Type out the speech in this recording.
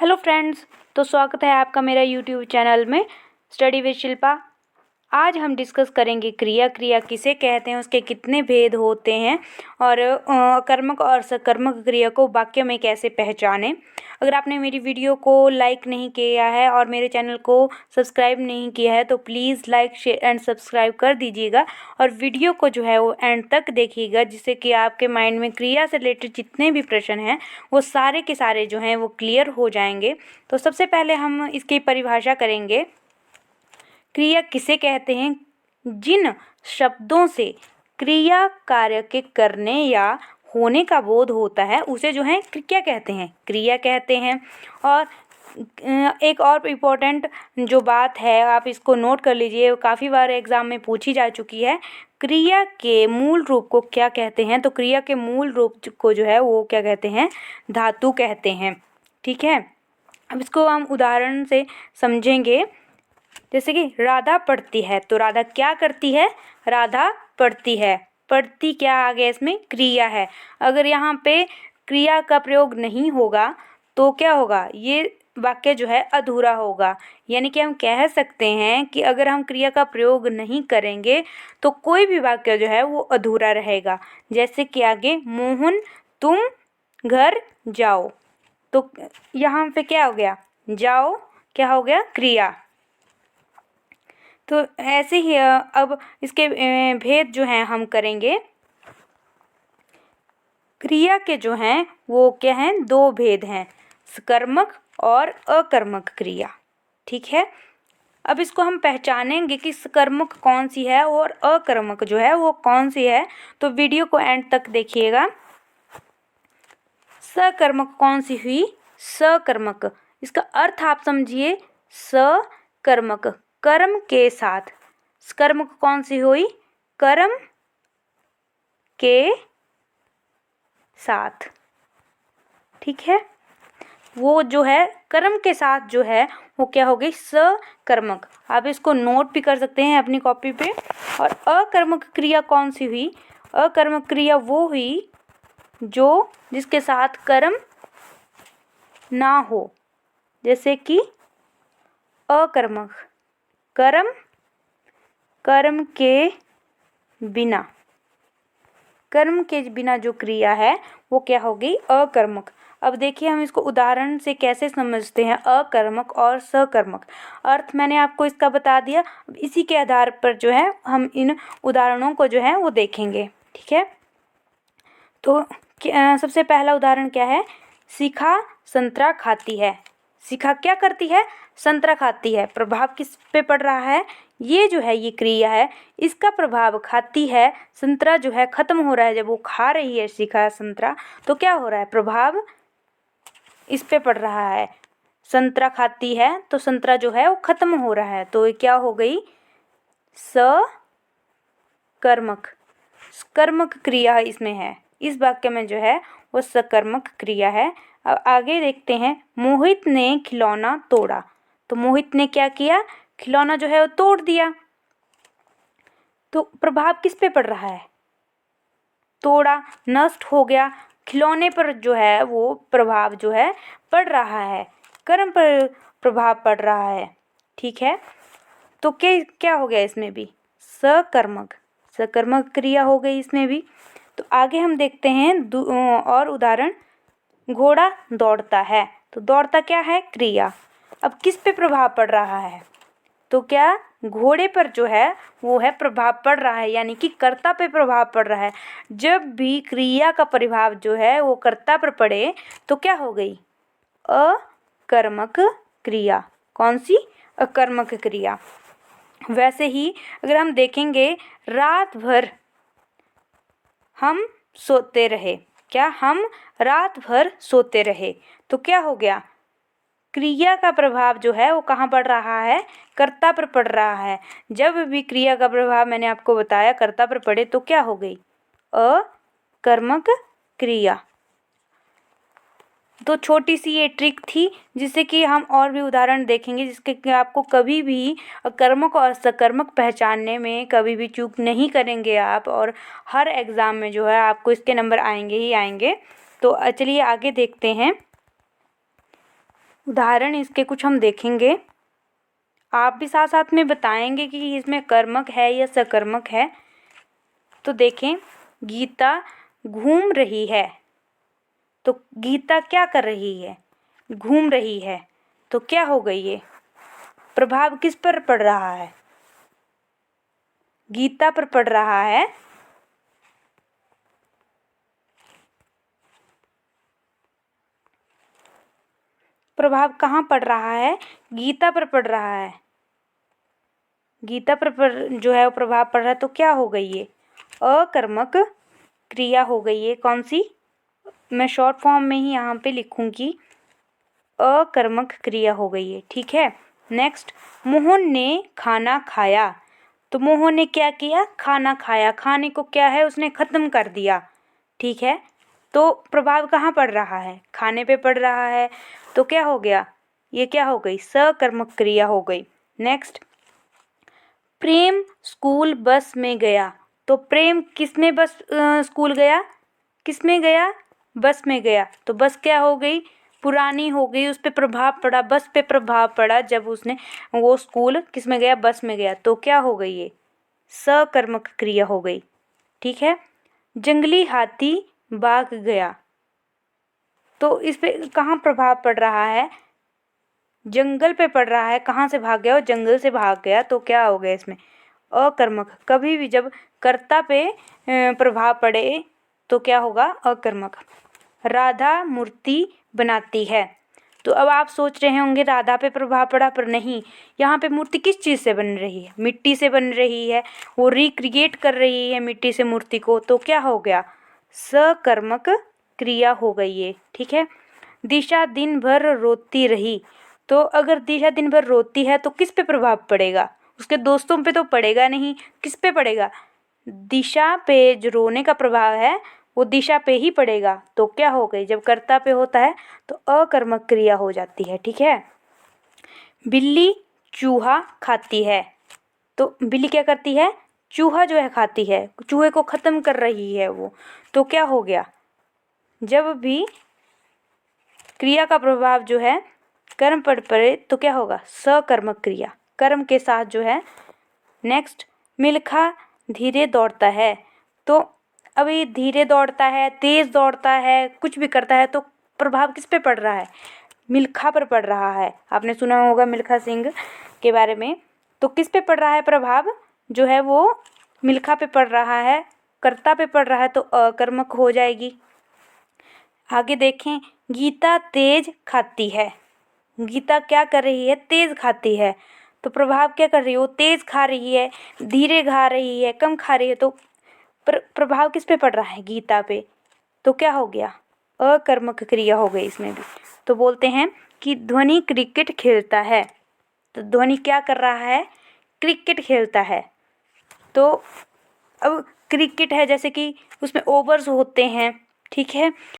Hello friends, तो स्वागत है आपका मेरा यूट्यूब चैनल में स्टडी विद शिल्पा। आज हम डिस्कस करेंगे क्रिया किसे कहते हैं, उसके कितने भेद होते हैं और कर्मक और सकर्मक क्रिया को वाक्य में कैसे पहचानें। अगर आपने मेरी वीडियो को लाइक नहीं किया है और मेरे चैनल को सब्सक्राइब नहीं किया है तो please like share and subscribe कर दीजिएगा और वीडियो को जो है वो एंड तक देखिएगा, जिससे कि आपके माइंड में क्रिया से रिलेटेड जितने भी प्रश्न हैं वो सारे के सारे जो हैं वो क्लियर हो जाएंगे। तो सबसे पहले हम इसकी परिभाषा करेंगे। क्रिया किसे कहते हैं? जिन शब्दों से क्रिया कार्य के करने या होने का बोध होता है उसे जो है क्या कहते हैं? क्रिया कहते हैं। और एक और इम्पोर्टेंट जो बात है, आप इसको नोट कर लीजिए, काफ़ी बार एग्ज़ाम में पूछी जा चुकी है। क्रिया के मूल रूप को क्या कहते हैं? तो क्रिया के मूल रूप को जो है वो क्या कहते हैं? धातु कहते हैं। ठीक है, अब इसको हम उदाहरण से समझेंगे। जैसे कि राधा पढ़ती है, तो राधा क्या करती है? राधा पढ़ती है। पढ़ती क्या आ गया इसमें? क्रिया है। अगर यहाँ पे क्रिया का प्रयोग नहीं होगा तो क्या होगा? ये वाक्य जो है अधूरा होगा। यानी कि हम कह सकते हैं कि अगर हम क्रिया का प्रयोग नहीं करेंगे तो कोई भी वाक्य जो है वो अधूरा रहेगा। जैसे कि आगे, मोहन तुम घर जाओ, तो यहाँ पे क्या हो गया? जाओ क्या हो गया? क्रिया। तो ऐसे ही अब इसके भेद जो हैं हम करेंगे। क्रिया के जो हैं वो क्या हैं? दो भेद हैं, सकर्मक और अकर्मक क्रिया। ठीक है, अब इसको हम पहचानेंगे कि सकर्मक कौन सी है और अकर्मक जो है वो कौन सी है। तो वीडियो को एंड तक देखिएगा। सकर्मक कौन सी हुई? सकर्मक, इसका अर्थ आप समझिए। सकर्मक, कर्म के साथ। कर्मक कौन सी हुई? कर्म के साथ। ठीक है, वो जो है कर्म के साथ जो है वो क्या हो गई? सकर्मक। आप इसको नोट भी कर सकते हैं अपनी कॉपी पे। और अकर्मक क्रिया कौन सी हुई? अकर्मक क्रिया वो हुई जो जिसके साथ कर्म ना हो। जैसे कि अकर्मक, कर्म के बिना, कर्म के बिना जो क्रिया है वो क्या हो गई? अकर्मक। अब देखिए हम इसको उदाहरण से कैसे समझते हैं, अकर्मक और सकर्मक। अर्थ मैंने आपको इसका बता दिया। अब इसी के आधार पर जो है हम इन उदाहरणों को जो है वो देखेंगे। ठीक है, तो सबसे पहला उदाहरण क्या है? शिखा संतरा खाती है। शिखा क्या करती है? संतरा खाती है। प्रभाव किस पे पड़ रहा है? ये जो है ये क्रिया है, इसका प्रभाव खाती है। संतरा जो है खत्म हो रहा है, जब वो खा रही है शिखा संतरा तो क्या हो रहा है? प्रभाव इस पे पड़ रहा है। संतरा खाती है तो संतरा जो है वो खत्म हो रहा है, तो ये क्या हो गई? सकर्मक। कर्मक क्रिया इसमें है, इस वाक्य में जो है वो सकर्मक क्रिया है। अब आगे देखते हैं। मोहित ने खिलौना तोड़ा, तो मोहित ने क्या किया? खिलौना जो है वो तोड़ दिया। तो प्रभाव किस पे पड़ रहा है? तोड़ा, नष्ट हो गया, खिलौने पर जो है वो प्रभाव जो है पड़ रहा है, कर्म पर प्रभाव पड़ रहा है। ठीक है, तो क्या हो गया इसमें भी? सकर्मक, सकर्मक क्रिया हो गई इसमें भी। तो आगे हम देखते हैं और उदाहरण। घोड़ा दौड़ता है, तो दौड़ता क्या है? क्रिया। अब किस पे प्रभाव पड़ रहा है? तो क्या घोड़े पर जो है वो है प्रभाव पड़ रहा है, यानी कि कर्ता पे प्रभाव पड़ रहा है। जब भी क्रिया का प्रभाव जो है वो कर्ता पर पड़े तो क्या हो गई? अकर्मक क्रिया। कौन सी? अकर्मक क्रिया। वैसे ही अगर हम देखेंगे, रात भर हम सोते रहे। क्या? हम रात भर सोते रहे, तो क्या हो गया? क्रिया का प्रभाव जो है वो कहाँ पड़ रहा है? कर्ता पर पड़ रहा है। जब भी क्रिया का प्रभाव मैंने आपको बताया कर्ता पर पड़े तो क्या हो गई? अकर्मक क्रिया। तो छोटी सी ये ट्रिक थी, जिससे कि हम और भी उदाहरण देखेंगे, जिसके कि आपको कभी भी अकर्मक और सकर्मक पहचानने में कभी भी चूक नहीं करेंगे आप, और हर एग्ज़ाम में जो है आपको इसके नंबर आएंगे ही आएंगे। तो चलिए आगे देखते हैं। उदाहरण इसके कुछ हम देखेंगे। आप भी साथ साथ में बताएंगे कि इसमें कर्मक है या सकर्मक है। तो देखें, गीता घूम रही है। तो गीता क्या कर रही है? घूम रही है। तो क्या हो गई ये? प्रभाव किस पर पड़ रहा है? गीता पर पड़ रहा है। प्रभाव कहाँ पड़ रहा है? गीता पर पड़ रहा है। गीता पर जो है वो प्रभाव पड़ रहा है। तो क्या हो गई ये? अकर्मक क्रिया हो गई है। कौन सी? मैं शॉर्ट फॉर्म में ही यहाँ पे लिखूंगी, अकर्मक क्रिया हो गई है। ठीक है। नेक्स्ट, मोहन ने खाना खाया। तो मोहन ने क्या किया? खाना खाया। खाने को क्या है? उसने खत्म कर दिया। ठीक है। तो प्रभाव कहाँ पड़ रहा है? खाने पे पड़ रहा है। तो क्या हो गया? ये क्या हो गई? सकर्मक क्रिया हो गई। नेक्स्ट, प्रेम स्कूल बस में गया। तो प्रेम किस में बस स्कूल गया? किस में गया? बस में गया। तो बस क्या हो गई? पुरानी हो गई। उस पे प्रभाव पड़ा, बस पे प्रभाव पड़ा जब उसने वो स्कूल किस में गया? बस में गया। तो क्या हो गई ये? सकर्मक क्रिया हो गई। ठीक है। जंगली हाथी भाग गया। तो इस पे कहाँ प्रभाव पड़ रहा है? जंगल पे पड़ रहा है। कहाँ से भाग गया? वो जंगल से भाग गया। तो क्या हो गया इसमें? अकर्मक। कभी भी जब कर्ता पे प्रभाव पड़े तो क्या होगा? अकर्मक। राधा मूर्ति बनाती है। तो अब आप सोच रहे होंगे राधा पे प्रभाव पड़ा, पर नहीं। यहाँ पे मूर्ति किस चीज़ से बन रही है? मिट्टी से बन रही है। वो रिक्रिएट कर रही है मिट्टी से मूर्ति को। तो क्या हो गया? सकर्मक क्रिया हो गई ये। ठीक है। दिशा दिन भर रोती रही। तो अगर दिशा दिन भर रोती है तो किस पे प्रभाव पड़ेगा? उसके दोस्तों पे तो पड़ेगा नहीं। किस पे पड़ेगा? दिशा पे जो रोने का प्रभाव है वो दिशा पे ही पड़ेगा। तो क्या हो गई? जब कर्ता पे होता है तो अकर्मक क्रिया हो जाती है। ठीक है। बिल्ली चूहा खाती है। तो बिल्ली क्या करती है? चूहा जो है खाती है। चूहे को खत्म कर रही है वो। तो क्या हो गया? जब भी क्रिया का प्रभाव जो है कर्म पर पड़े तो क्या होगा? सकर्मक क्रिया, कर्म के साथ जो है। नेक्स्ट, मिल्खा धीरे दौड़ता है। तो अब ये धीरे दौड़ता है, तेज दौड़ता है, कुछ भी करता है तो प्रभाव किस पे पड़ रहा है? मिल्खा पर पड़ रहा है। आपने सुना होगा मिल्खा सिंह के बारे में। तो किस पे पड़ रहा है प्रभाव? जो है वो मिल्खा पे पड़ रहा है, कर्ता पे पड़ रहा है। तो अकर्मक हो जाएगी। आगे देखें, गीता तेज खाती है। गीता क्या कर रही है? तेज खाती है। तो प्रभाव क्या कर रही है? वो तेज खा रही है, धीरे खा रही है, कम खा रही है। तो प्रभाव किस पे पड़ रहा है? गीता पे। तो क्या हो गया? अकर्मक क्रिया हो गई इसमें भी। तो बोलते हैं कि ध्वनि क्रिकेट खेलता है। तो ध्वनि क्या कर रहा है? क्रिकेट खेलता है। तो अब क्रिकेट है जैसे कि उसमें ओवर्स होते हैं। ठीक है।